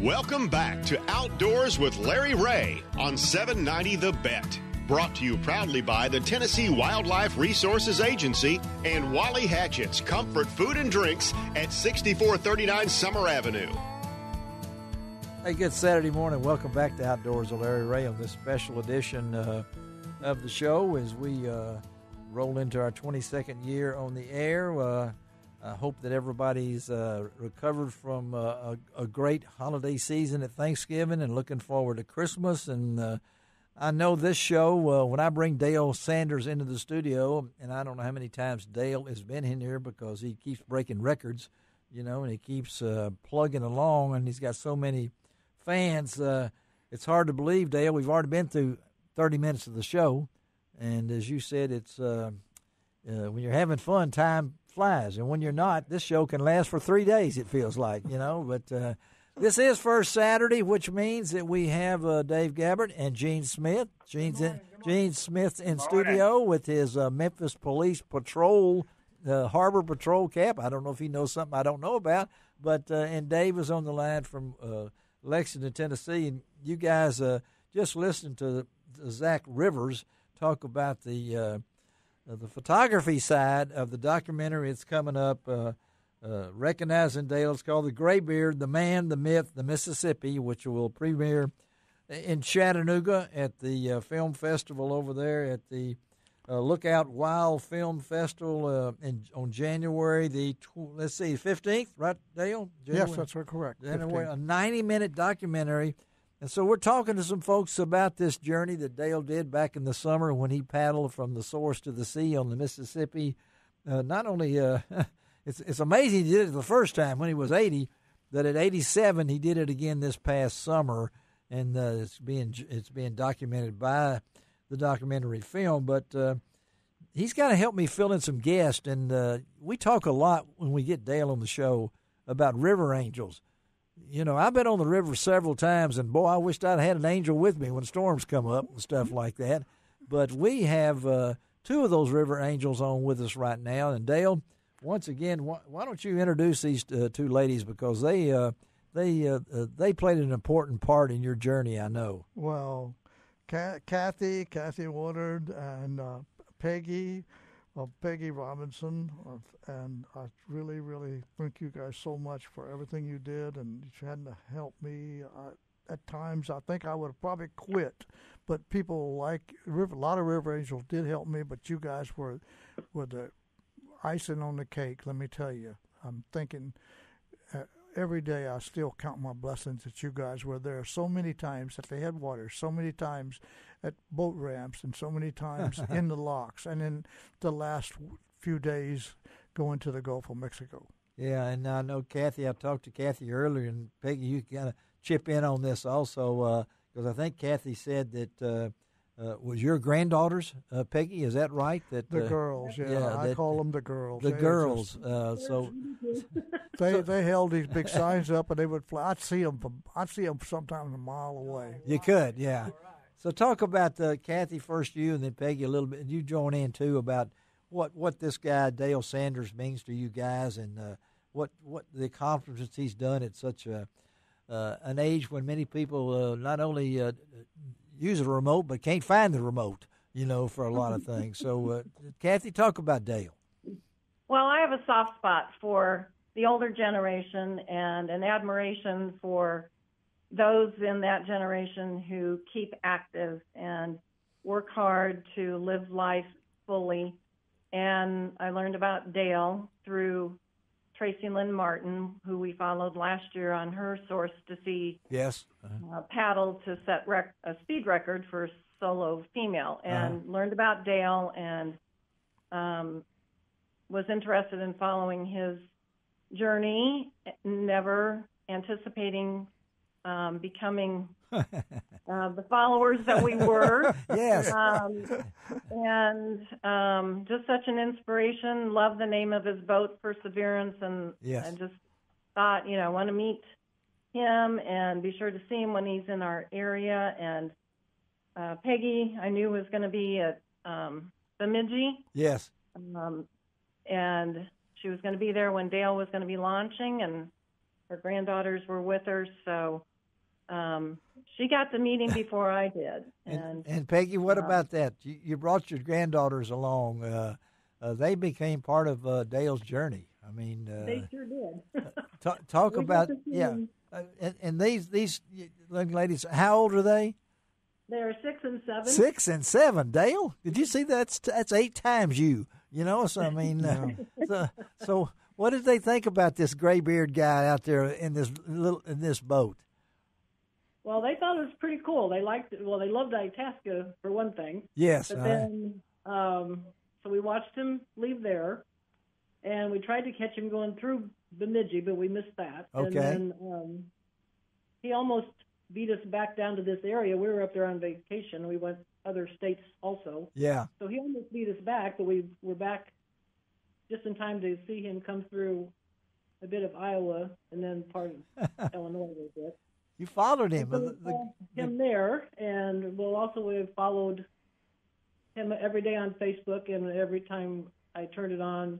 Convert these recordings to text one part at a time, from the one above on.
Welcome back to Outdoors with Larry Ray on 790 The Bet. Brought to you proudly by the Tennessee Wildlife Resources Agency and Wally Hatchett's Comfort Food and Drinks at 6439 Summer Avenue. Hey, good Saturday morning. Welcome back to Outdoors with Larry Ray on this special edition of the show as we roll into our 22nd year on the air. I hope that everybody's recovered from a great holiday season at Thanksgiving and looking forward to Christmas. And I know this show, when I bring Dale Sanders into the studio, and I don't know how many times Dale has been in here because he keeps breaking records, you know, and he keeps plugging along, and he's got so many fans. It's hard to believe, Dale, we've already been through 30 minutes of the show. And as you said, it's when you're having fun, time flies, and when you're not, this show can last for 3 days, it feels like, you know. But this is First Saturday, which means that we have Dave Gabbard and Gene Smith. Gene Smith's in studio with his Memphis Police Patrol, Harbor Patrol cap. I don't know if he knows something I don't know about, but and Dave is on the line from Lexington, Tennessee. And you guys just listened to Zach Rivers talk about the photography side of the documentary. It's coming up, Recognizing Dale. It's called The Graybeard, the Man, the Myth, the Mississippi, which will premiere in Chattanooga at the film festival over there at the Lookout Wild Film Festival on January the 15th, right, Dale? Yes, that's correct. January, a 90-minute documentary. And so we're talking to some folks about this journey that Dale did back in the summer when he paddled from the source to the sea on the Mississippi. Not only it's amazing he did it the first time when he was 80, that at 87 he did it again this past summer, and it's being documented by the documentary film. But he's got to help me fill in some guests, and we talk a lot when we get Dale on the show about river angels. You know, I've been on the river several times, and, boy, I wished I'd had an angel with me when storms come up and stuff like that. But we have two of those river angels on with us right now. And, Dale, once again, why don't you introduce these two ladies, because they played an important part in your journey, I know. Well, Kathy Woodard, and Peggy Robinson, and I really, really thank you guys so much for everything you did, and you had to help me. At times, I think I would have probably quit, but people like a lot of River Angels did help me, but you guys were the icing on the cake, let me tell you. I'm thinking every day I still count my blessings that you guys were there so many times at the headwaters, so many times at boat ramps, and so many times in the locks, and in the last few days going to the Gulf of Mexico. Yeah, and I know Kathy, I talked to Kathy earlier, and Peggy, you kind of chip in on this also, because I think Kathy said that was your granddaughters, Peggy, is that right? That the girls, yeah, I call them the girls. The girls, so they held these big signs up, and they would fly. I'd see them sometimes a mile away. You could, yeah. So talk about Kathy first, you, and then Peggy a little bit. And you join in too about what this guy Dale Sanders means to you guys, and what the accomplishments he's done at such an age when many people not only use a remote but can't find the remote, you know, for a lot of things. So, Kathy, talk about Dale. Well, I have a soft spot for the older generation and an admiration for those in that generation who keep active and work hard to live life fully. And I learned about Dale through Tracy Lynn Martin, who we followed last year on her Source to Sea paddle to set a speed record for solo female, and learned about Dale, and was interested in following his journey, never anticipating becoming the followers that we were. Yes. And just such an inspiration. Love the name of his boat, Perseverance, and I just thought, I want to meet him and be sure to see him when he's in our area. And Peggy, I knew was going to be at Bemidji. Yes. And she was going to be there when Dale was going to be launching, and her granddaughters were with her, so she got to meet him before I did. And Peggy, what about that? You brought your granddaughters along. They became part of Dale's journey. I mean, they sure did. talk about and these young ladies. How old are they? They're 6 and 7. 6 and 7, Dale. Did you see that's 8 times you? You know, so I mean, so what did they think about this gray-beard guy out there in this boat? Well, they thought it was pretty cool. They liked it. Well, they loved Itasca for one thing. Yes. But then, so we watched him leave there, and we tried to catch him going through Bemidji, but we missed that. Okay. And then he almost beat us back down to this area. We were up there on vacation. We went other states also. Yeah. So he almost beat us back, but we were back just in time to see him come through a bit of Iowa and then part of Illinois a little bit. You followed him. So him there, and we've followed him every day on Facebook, and every time I turned it on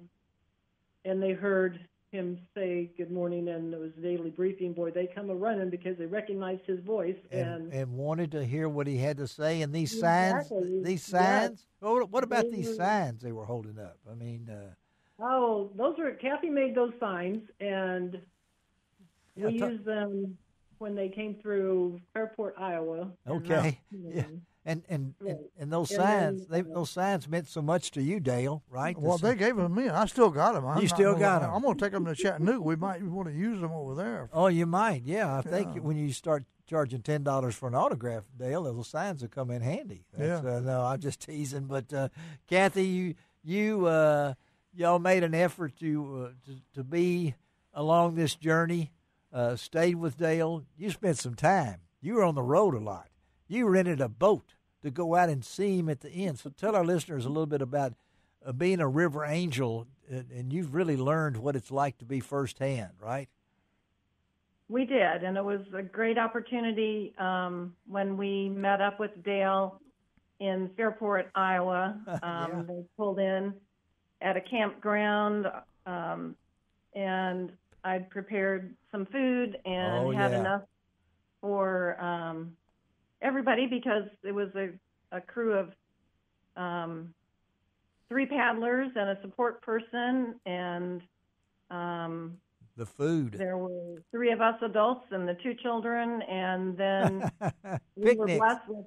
and they heard him say good morning, and it was a daily briefing, boy, they come a-running because they recognized his voice. And wanted to hear what he had to say. And these exactly. signs, what about these signs they were holding up? I mean... Kathy made those signs, and we used them when they came through Fairport, Iowa. Okay. And those signs, those signs meant so much to you, Dale, right? Well, they gave them to me. I still got them. You still got them? I'm going to take them to Chattanooga. We might want to use them over there. Oh, you might, yeah. I think when you start charging $10 for an autograph, Dale, those signs will come in handy. No, I'm just teasing. But Kathy, y'all made an effort to be along this journey, stayed with Dale. You spent some time. You were on the road a lot. You rented a boat to go out and see him at the end. So tell our listeners a little bit about being a river angel, and you've really learned what it's like to be firsthand, right? We did, and it was a great opportunity when we met up with Dale in Fairport, Iowa. They pulled in at a campground, and I'd prepared some food and had enough for everybody, because it was a crew of 3 paddlers and a support person, and the food. There were 3 of us adults and the 2 children, and then we were blessed with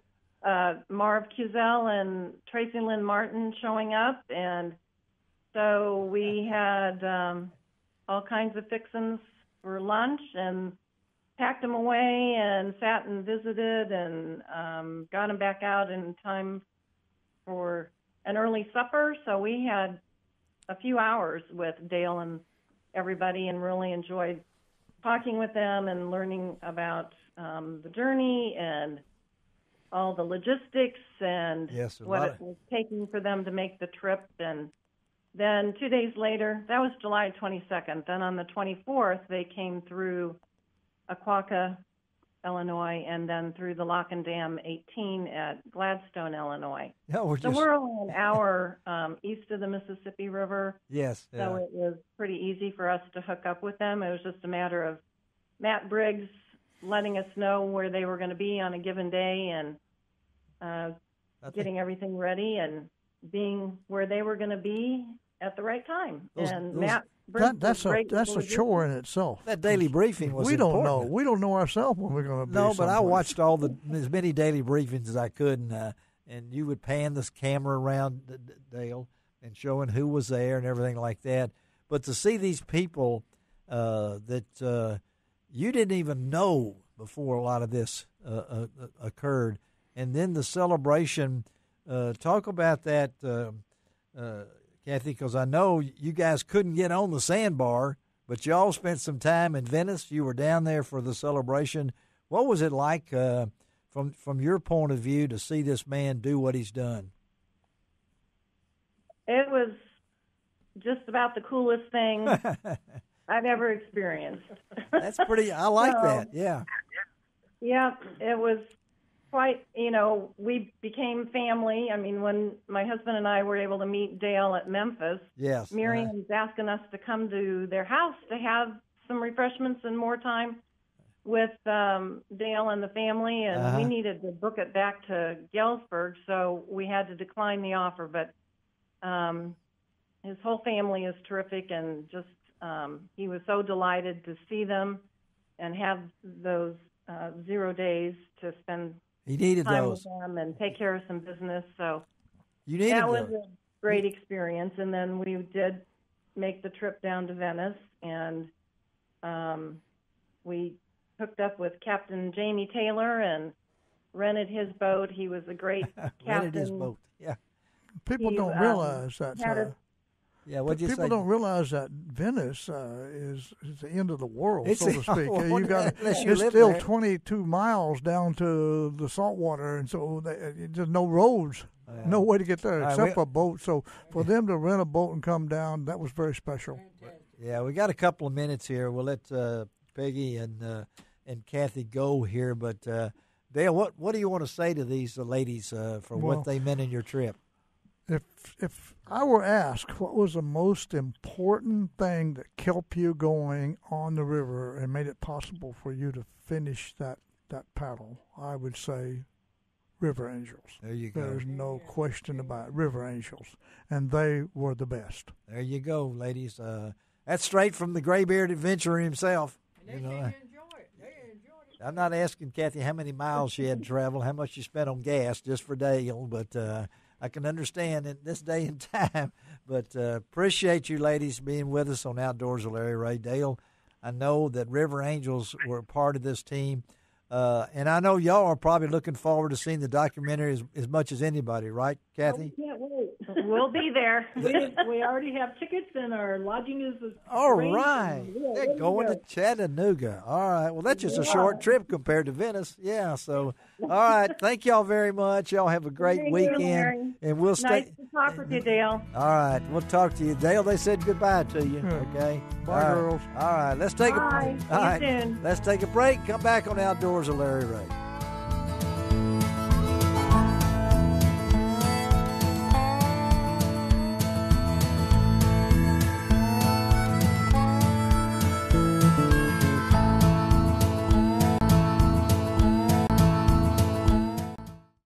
Marv Cusell and Tracy Lynn Martin showing up, and so we had all kinds of fixins for lunch, and packed them away and sat and visited, and got them back out in time for an early supper. So we had a few hours with Dale and everybody, and really enjoyed talking with them and learning about the journey and all the logistics and what it was taking for them to make the trip. And then 2 days later, that was July 22nd. Then on the 24th, they came through Aquaka, Illinois, and then through the Lock and Dam 18 at Gladstone, Illinois. Yeah, we're only an hour east of the Mississippi River. Yes. So it was pretty easy for us to hook up with them. It was just a matter of Matt Briggs letting us know where they were going to be on a given day, and getting everything ready and being where they were going to be at the right time. Matt That's a chore in itself. That daily briefing was important. We don't know ourselves when we're going to be. No, but I watched as many daily briefings as I could, and you would pan this camera around Dale and showing who was there and everything like that. But to see these people that you didn't even know before a lot of this occurred, and then the celebration. Talk about that. Kathy, because I know you guys couldn't get on the sandbar, but you all spent some time in Venice. You were down there for the celebration. What was it like from your point of view to see this man do what he's done? It was just about the coolest thing I've ever experienced. That's pretty, I like that, yeah. Yeah, it was quite, we became family. I mean, when my husband and I were able to meet Dale at Memphis, yes, Miriam's asking us to come to their house to have some refreshments and more time with Dale and the family, and we needed to book it back to Galesburg, so we had to decline the offer. But his whole family is terrific, and just he was so delighted to see them and have those 0 days to spend he needed time those. with them and take care of some business. So You needed that was those. a great experience. And then we did make the trip down to Venice, and we hooked up with Captain Jamie Taylor and rented his boat. He was a great captain. Rented his boat, yeah. People don't realize that. Yeah, what'd you say? People don't realize that Venice is the end of the world, It's so to speak. unless you It's live still there. 22 miles down to the saltwater, and so there's no roads, no way to get there All right, except for a boat. So for them to rent a boat and come down, that was very special. Yeah, we got a couple of minutes here. We'll let Peggy and Kathy go here, but Dale, what do you want to say to these ladies for what they meant in your trip? If I were asked what was the most important thing that kept you going on the river and made it possible for you to finish that paddle, I would say River Angels. There you go. There's no question about it. River Angels. And they were the best. There you go, ladies. That's straight from the gray-bearded adventurer himself. You know, I'm not asking Kathy how many miles she had to travel, how much she spent on gas just for Dale, but I can understand in this day and time. But appreciate you ladies being with us on Outdoors with Larry Ray. Dale, I know that River Angels were a part of this team. And I know y'all are probably looking forward to seeing the documentary as much as anybody, right, Kathy? We can't wait. We'll be there. We already have tickets, and our lodging is All arranged, right. and They're going to Chattanooga. All right. Well, that's just a short trip compared to Venice. Yeah. So, all right. Thank y'all very much. Y'all have a great Thank you, weekend. Larry. And we'll stay. Nice to talk with you, Dale. All right. We'll talk to you. Dale, they said goodbye to you. Yeah. Okay. Bye, all right. girls. All right. Let's take Bye. a all See you right. soon. Let's take a break. Come back on Outdoors with Larry Ray.